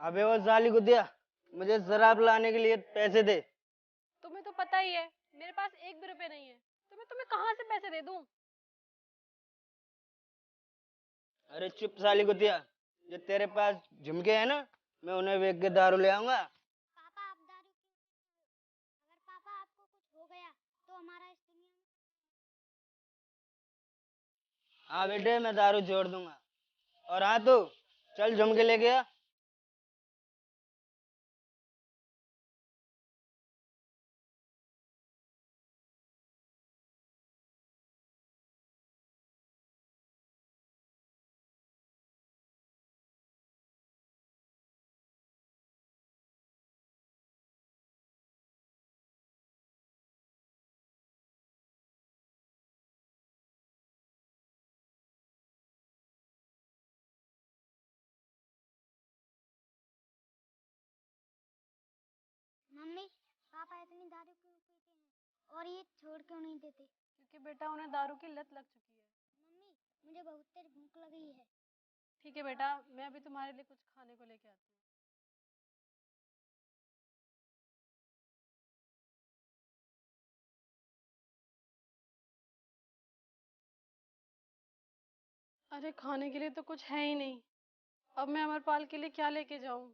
अबे वो साली कुतिया, मुझे शराब लाने के लिए पैसे दे। तुम्हें तो पता ही है मेरे पास एक भी रुपए नहीं है, तो मैं तुम्हें कहाँ से पैसे दे दूं? अरे चुप साली कुतिया, जो तेरे पास झुमके हैं ना, मैं उन्हें बेच के दारू ले आऊंगा। पापा आप दारू क्यों पीते हो? अगर पापा आपको कुछ हो गया तो हमारा इस दुनिया में। हाँ बेटे, मैं दारू छोड़ दूंगा। और हाँ तू, चल झुमके लेके आ। मम्मी, पापा इतनी दारू क्यों पीते हैं और ये छोड़ क्यों नहीं देते? क्योंकि बेटा उन्हें दारू की लत लग चुकी है। मम्मी, मुझे बहुत तेज भूख लगी है। ठीक है बेटा, मैं अभी तुम्हारे लिए कुछ खाने को लेके आती हूँ। अरे खाने के लिए तो कुछ है ही नहीं। अब मैं अमरपाल के लिए क्या लेके जाऊं?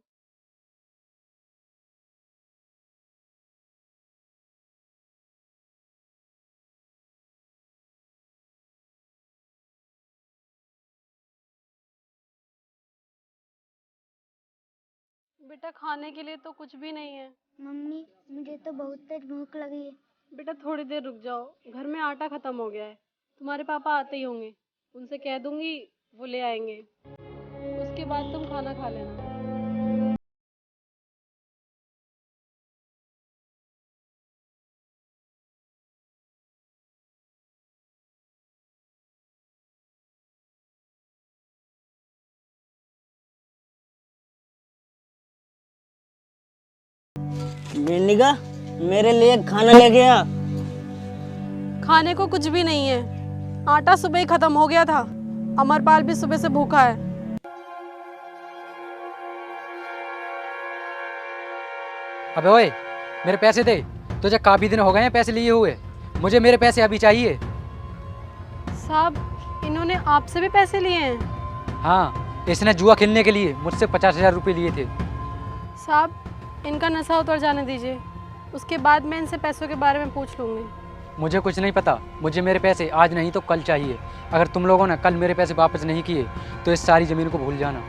बेटा खाने के लिए तो कुछ भी नहीं है। मम्मी, मुझे तो बहुत तेज भूख लगी है। बेटा थोड़ी देर रुक जाओ, घर में आटा खत्म हो गया है। तुम्हारे पापा आते ही होंगे, उनसे कह दूंगी, वो ले आएंगे। उसके बाद तुम खाना खा लेना। मेनिका, मेरे लिए खाना लेके आ। खाने को कुछ भी नहीं है, आटा सुबह ही खत्म हो गया था। अमरपाल भी सुबह से भूखा है। अबे ओए, मेरे पैसे दे। तुझे काफी दिन हो गए हैं पैसे लिए हुए। मुझे मेरे पैसे अभी चाहिए। साहब, इन्होंने आपसे भी पैसे लिए हैं? हाँ, इसने जुआ खेलने के लिए मुझसे 50,000 रुपये लिए थे। साहब, इनका नशा उतर जाने दीजिए, उसके बाद मैं इनसे पैसों के बारे में पूछ लूँगी। मुझे कुछ नहीं पता, मुझे मेरे पैसे आज नहीं तो कल चाहिए। अगर तुम लोगों ने कल मेरे पैसे वापस नहीं किए तो इस सारी ज़मीन को भूल जाना।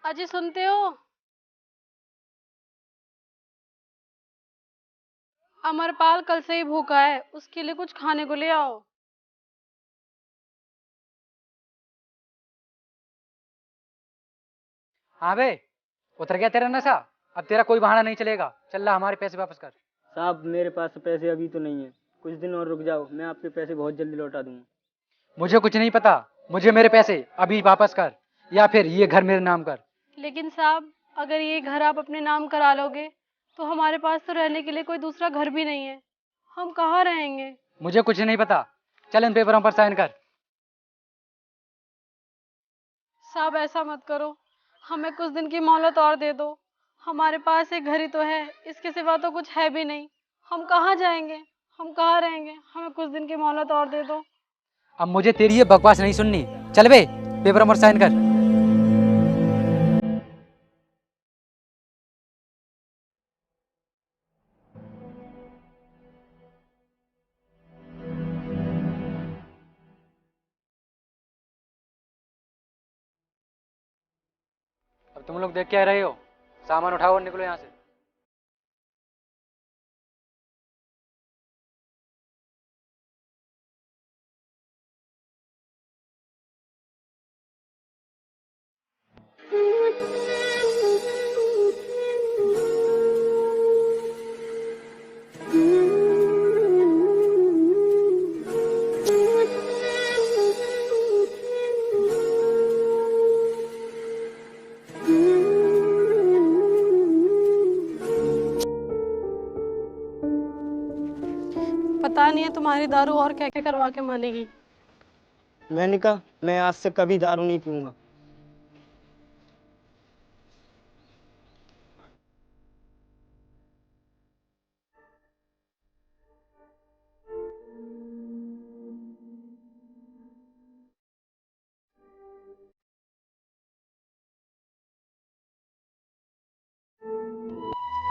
अजी सुनते हो? अमरपाल कल से ही भूखा है, उसके लिए कुछ खाने को ले आओ। हाँ बे, उतर गया तेरा नशा। अब तेरा कोई बहाना नहीं चलेगा। चल रहा, हमारे पैसे वापस कर। साहब, मेरे पास पैसे अभी तो नहीं है, कुछ दिन और रुक जाओ, मैं आपके पैसे बहुत जल्दी लौटा दूंगा। मुझे कुछ नहीं पता, मुझे मेरे पैसे अभी वापस कर या फिर ये घर मेरे नाम कर। लेकिन साहब, अगर ये घर आप अपने नाम करा लोगे तो हमारे पास तो रहने के लिए कोई दूसरा घर भी नहीं है। हम कहाँ रहेंगे? मुझे कुछ नहीं पता। चल इन पेपरों पर साइन कर। साहब ऐसा मत करो, हमें कुछ दिन की मोहलत और दे दो। हमारे पास एक घर ही तो है, इसके सिवा तो कुछ है भी नहीं। हम कहाँ जाएंगे, हम कहाँ रहेंगे? हमें कुछ दिन की मोहलत और दे दो। अब मुझे तेरी ये बकवास नहीं सुननी। चल बे, पेपरों पर साइन कर। अब तुम लोग देख क्या रहे हो? सामान उठाओ और निकलो यहाँ से। पता नहीं है तुम्हारी दारू और क्या क्या करवा के मानेगी। मैंने कहा मैं आज से कभी दारू नहीं पीऊंगा।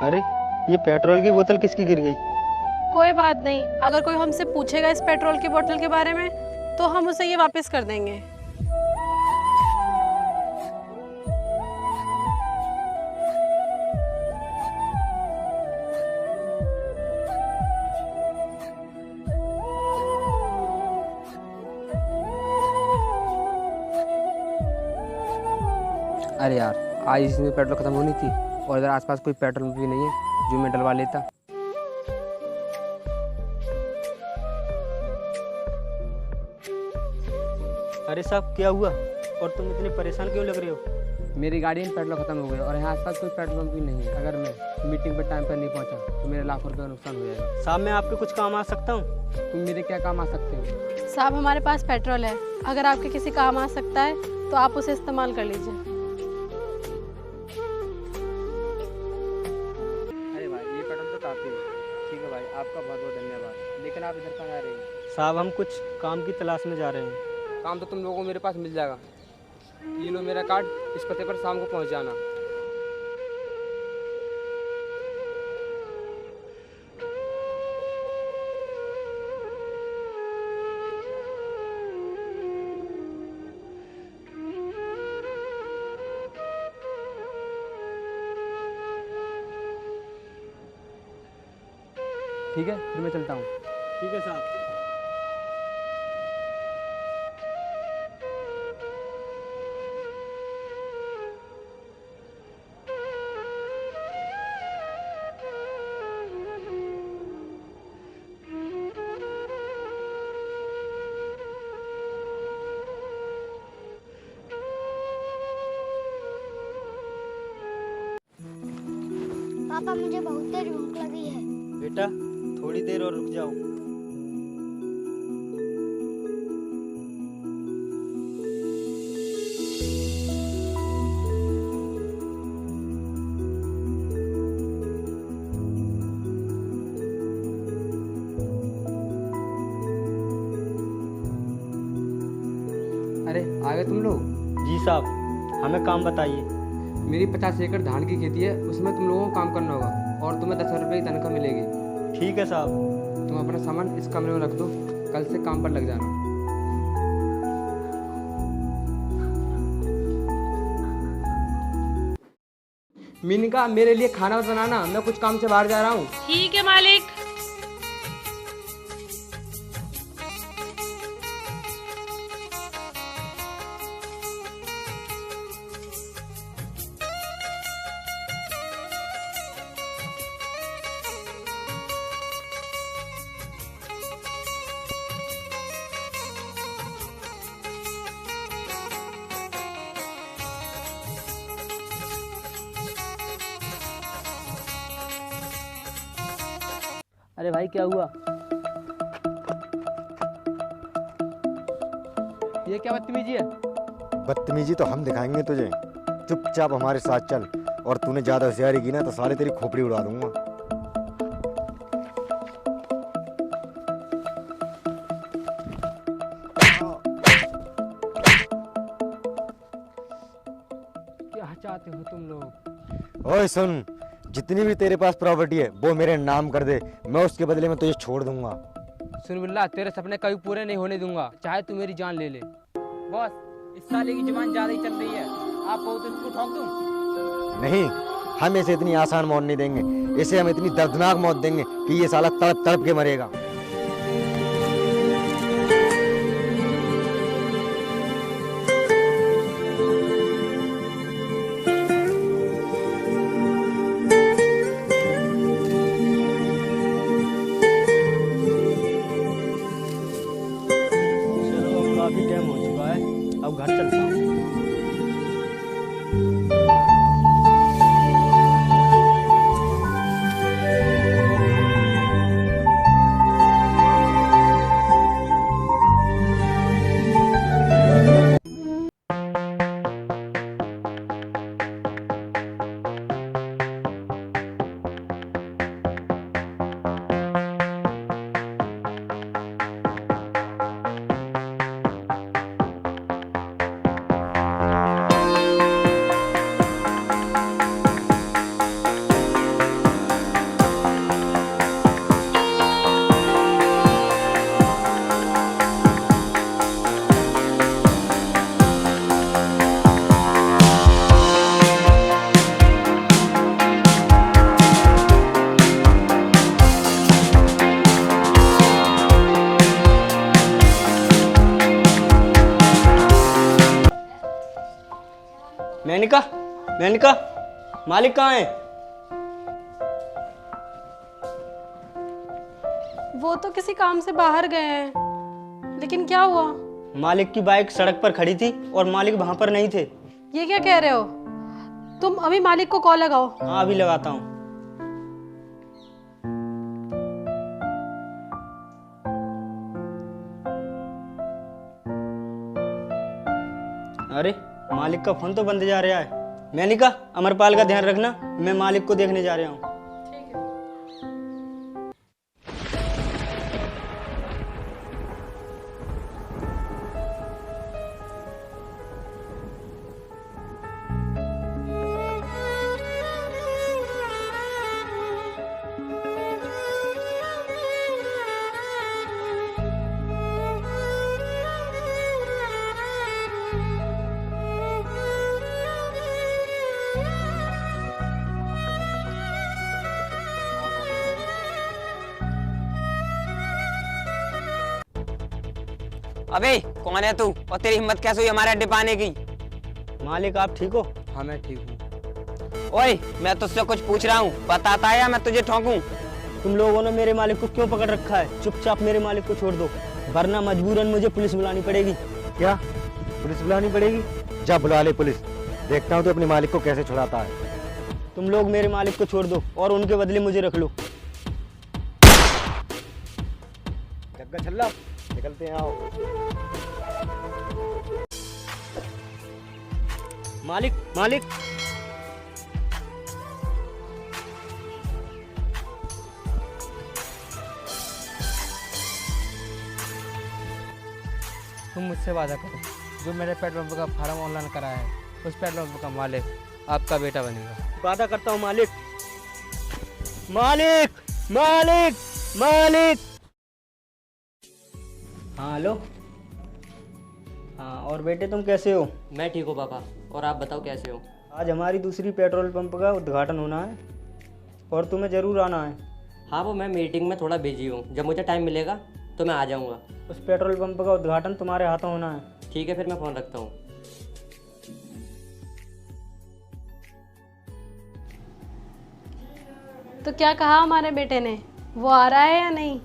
अरे ये पेट्रोल की बोतल किसकी गिर गई? कोई बात नहीं, अगर कोई हमसे पूछेगा इस पेट्रोल की बोतल के बारे में तो हम उसे ये वापस कर देंगे। अरे यार, आज इसमें पेट्रोल खत्म होनी थी और इधर आसपास कोई पेट्रोल पंप भी नहीं है जो मैं डलवा लेता। अरे साहब क्या हुआ और तुम इतने परेशान क्यों लग रहे हो? मेरी गाड़ी में पेट्रोल खत्म हो गया और यहाँ आसपास कोई पेट्रोल पंप भी नहीं है। अगर मैं मीटिंग पर टाइम पर नहीं पहुँचा तो मेरे लाखों रुपये का नुकसान हो जाएगा। साहब मैं आपके कुछ काम आ सकता हूँ? तुम मेरे क्या काम आ सकते हो? साहब हमारे पास पेट्रोल है, अगर आपके किसी काम आ सकता है तो आप उसे इस्तेमाल कर लीजिए। अरे भाई, ये पेट्रोल तो काफ़ी है। ठीक है भाई, आपका बहुत बहुत धन्यवाद। लेकिन आप इधर कहाँ आ रहे हैं? साहब हम कुछ काम की तलाश में जा रहे हैं। काम तो तुम लोगों को मेरे पास मिल जाएगा। ये लो मेरा कार्ड, इस पते पर शाम को पहुँच जाना। ठीक है, फिर मैं चलता हूँ। ठीक है साहब। पापा मुझे बहुत तेज भूख लगी है। बेटा थोड़ी देर और रुक जाओ। अरे आ गए तुम लोग? जी साहब, हमें काम बताइए। मेरी 50 एकड़ धान की खेती है, उसमें तुम लोगों को काम करना होगा और तुम्हें 10 रुपये की तनख्वाह मिलेगी। ठीक है साहब। तुम अपना सामान इस कमरे में रख दो, कल से काम पर लग जाना। मीनका, मेरे लिए खाना मत बनाना, मैं कुछ काम से बाहर जा रहा हूँ। ठीक है मालिक। अरे भाई क्या हुआ? ये क्या बदतमीजी है? बदतमीजी तो हम दिखाएंगे तुझे। चुपचाप हमारे साथ चल, और तूने ज्यादा होशियारी की ना तो साले तेरी खोपड़ी उड़ा दूंगा। क्या चाहते हो तुम लोग? ओए सुन, जितनी भी तेरे पास प्रॉपर्टी है वो मेरे नाम कर दे, मैं उसके बदले में तुझे छोड़ दूंगा। सुन बिल्ला, तेरे सपने कभी पूरे नहीं होने दूंगा, चाहे तू मेरी जान ले ले। बॉस, इस साले की जुबान ज्यादा ही चल रही है, आप कहो तो इसको ठोक दूं? नहीं, हम इसे इतनी आसान मौत नहीं देंगे, इसे हम इतनी दर्दनाक मौत देंगे कि ये साला तड़प तड़प के मरेगा। चलो काफी टाइम हो चुका है, अब घर चलता हूँ। मेनका, मेनका, मालिक कहाँ है? वो तो किसी काम से बाहर गए हैं, लेकिन क्या हुआ? मालिक की बाइक सड़क पर खड़ी थी और मालिक वहां पर नहीं थे। ये क्या कह रहे हो? तुम अभी मालिक को कॉल लगाओ। हाँ अभी लगाता हूँ। अरे मालिक का फोन तो बंद जा रहा है। मेनिका, अमरपाल का ध्यान रखना, मैं मालिक को देखने जा रहा हूँ। अबे कौन है तू और तेरी हिम्मत कैसे हुई हमारे अड्डे पे आने की? मालिक आप ठीक हो? हाँ मैं ठीक हूँ। ओए मैं तुझसे कुछ पूछ रहा हूँ, बताता है या मैं तुझे ठोकूं? तुम लोगों ने मेरे मालिक को क्यों पकड़ रखा है? चुपचाप मेरे मालिक को छोड़ दो, वरना मजबूरन मुझे पुलिस बुलानी पड़ेगी। क्या पुलिस बुलानी पड़ेगी? जा बुला ले पुलिस, देखता हूँ तो अपने मालिक को कैसे छुड़ाता है। तुम लोग मेरे मालिक को छोड़ दो और उनके बदले मुझे रख लो। जग्गा छल्ला, निकलते हैं, आओ। मालिक, मालिक, तुम मुझसे वादा करो, जो मेरे पेट्रोल पंप का फार्म ऑनलाइन कराया है उस पेट्रोल पंप का मालिक आपका बेटा बनेगा। वादा करता हूँ मालिक। मालिक, मालिक, मालिक। हाँ हेलो। हाँ और बेटे तुम कैसे हो? मैं ठीक हूँ पापा, और आप बताओ कैसे हो? आज हमारी दूसरी पेट्रोल पंप का उद्घाटन होना है और तुम्हें ज़रूर आना है। हाँ वो मैं मीटिंग में थोड़ा बिजी हूँ, जब मुझे टाइम मिलेगा तो मैं आ जाऊँगा। उस पेट्रोल पंप का उद्घाटन तुम्हारे हाथों होना है। ठीक है फिर मैं फ़ोन रखता हूँ। तो क्या कहा हमारे बेटे ने? वो आ रहा है या नहीं?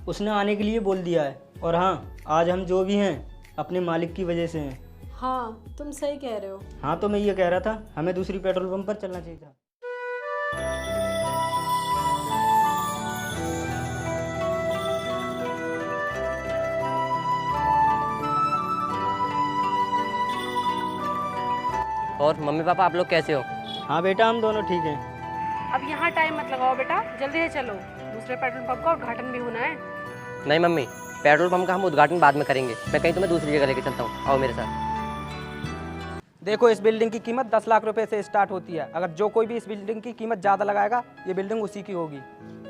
उसने आने के लिए बोल दिया है। और हाँ, आज हम जो भी हैं अपने मालिक की वजह से हैं। हाँ तुम सही कह रहे हो। हाँ तो मैं ये कह रहा था, हमें दूसरी पेट्रोल पंप पर चलना चाहिए था। और मम्मी पापा आप लोग कैसे हो? हाँ बेटा हम दोनों ठीक हैं। अब यहाँ टाइम मत लगाओ बेटा, जल्दी से चलो, दूसरे पेट्रोल पंप का उद्घाटन भी होना है। नहीं मम्मी, पेट्रोल पंप का हम उद्घाटन बाद में करेंगे, मैं कहीं तुम्हें दूसरी जगह लेके चलता हूँ, आओ मेरे साथ। देखो इस बिल्डिंग की कीमत 10 लाख रुपए से स्टार्ट होती है। अगर जो कोई भी इस बिल्डिंग की कीमत ज़्यादा लगाएगा ये बिल्डिंग उसी की होगी।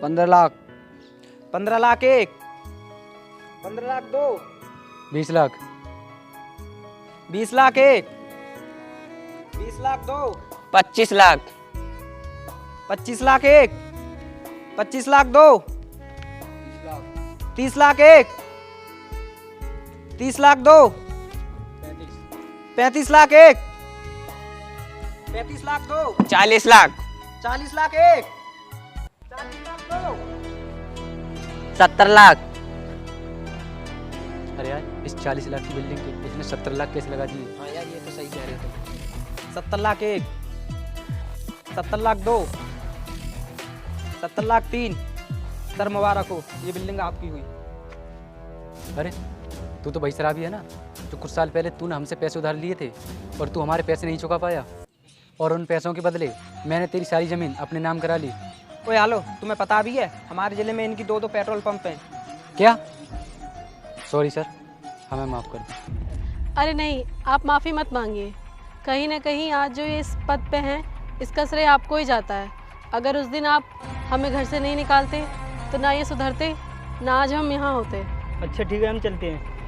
15 लाख, 15 लाख एक, 15 लाख दो, 20 लाख, 20 लाख एक, 20 लाख दो, 25 लाख, 25 लाख एक, 25 लाख दो, 30 लाख एक, 30 लाख दो, 35 लाख एक, 35 लाख दो, 40 लाख, 40 लाख एक, 40 लाख दो, 70 लाख। अरे यार इस 40 लाख की बिल्डिंग के इसने 70 लाख कैसे लगा दिए? हाँ यार ये तो सही कह रहे हो तुम। 70 लाख एक, 70 लाख दो, 70 लाख तीन। सर मुबारक हो, ये बिल्डिंग आपकी हुई। अरे तू तो भाई शराबी है ना, जो कुछ साल पहले तूने हमसे पैसे उधार लिए थे और तू हमारे पैसे नहीं चुका पाया, और उन पैसों के बदले मैंने तेरी सारी ज़मीन अपने नाम करा ली। ओए हालो, तुम्हें पता भी है हमारे ज़िले में इनकी 2-2 पेट्रोल पंप हैं। क्या? सॉरी सर, हमें माफ़ कर दो। अरे नहीं, आप माफ़ी मत मांगिए। कहीं ना कहीं आज जो ये इस पद पे हैं इसका श्रेय आपको ही जाता है। अगर उस दिन आप हमें घर से नहीं निकालते तो ना ये सुधरते, ना आज हम यहाँ होते। अच्छा ठीक है हम चलते हैं।